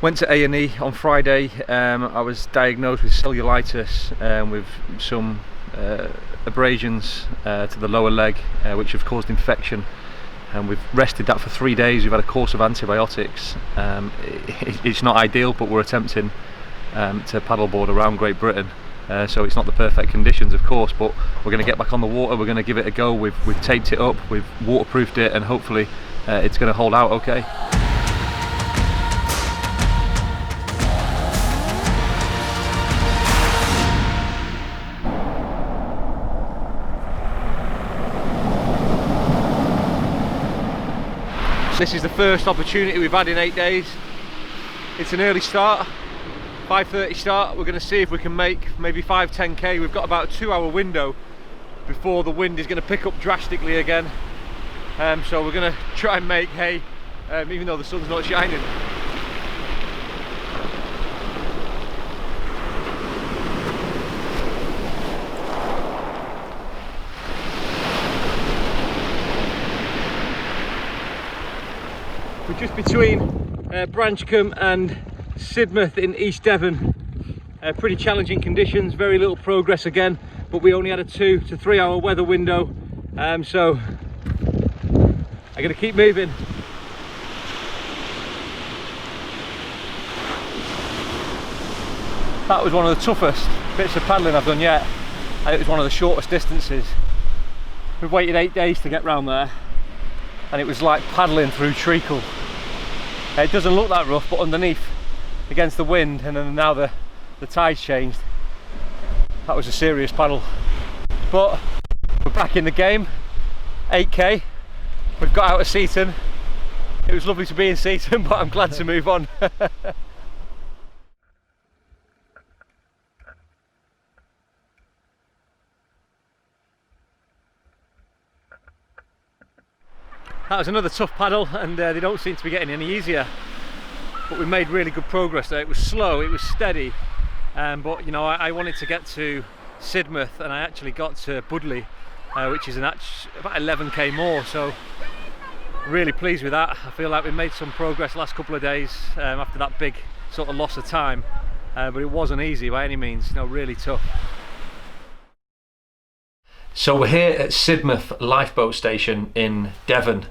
Went to A&E on Friday. I was diagnosed with cellulitis with some abrasions to the lower leg, which have caused infection. And we've rested that for 3 days. We've had a course of antibiotics. It's not ideal, but we're attempting to paddleboard around Great Britain. So it's not the perfect conditions, of course, but we're going to get back on the water. We're going to give it a go. We've taped it up, we've waterproofed it, and hopefully it's going to hold out okay. This is the first opportunity we've had in 8 days. It's an early start, 5:30 start. We're going to see if we can make maybe 5-10k. We've got about a 2-hour window before the wind is going to pick up drastically again. So we're going to try and make hay, even though the sun's not shining. We're just between Branchcombe and Sidmouth in East Devon. Pretty challenging conditions, very little progress again, but we only had a 2 to 3 hour weather window, so I'm going to keep moving. That was one of the toughest bits of paddling I've done yet. It was one of the shortest distances. We've waited 8 days to get round there, and it was like paddling through treacle. It doesn't look that rough, but underneath, against the wind, and then now the tide's changed, that was a serious paddle. But we're back in the game. 8k, we've got out of Seaton. It was lovely to be in Seaton, but I'm glad to move on. That was another tough paddle, and they don't seem to be getting any easier, but we made really good progress there. It was slow, it was steady, but you know, I wanted to get to Sidmouth, and I actually got to Budley, which is about 11k more, so really pleased with that. I feel like we made some progress last couple of days after that big sort of loss of time, but it wasn't easy by any means, you know, really tough. So we're here at Sidmouth Lifeboat Station in Devon.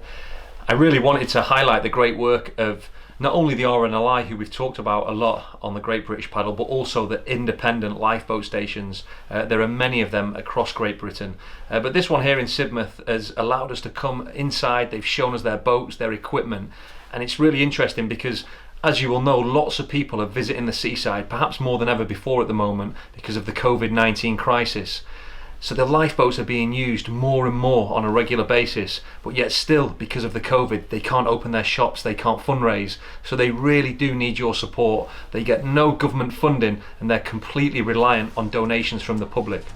I really wanted to highlight the great work of not only the RNLI, who we've talked about a lot on the Great British Paddle, but also the independent lifeboat stations. There are many of them across Great Britain, but this one here in Sidmouth has allowed us to come inside. They've shown us their boats, their equipment, and it's really interesting because, as you will know, lots of people are visiting the seaside, perhaps more than ever before at the moment because of the COVID-19 crisis. So the lifeboats are being used more and more on a regular basis, but yet still, because of the COVID, they can't open their shops, they can't fundraise, so they really do need your support. They get no government funding, and they're completely reliant on donations from the public.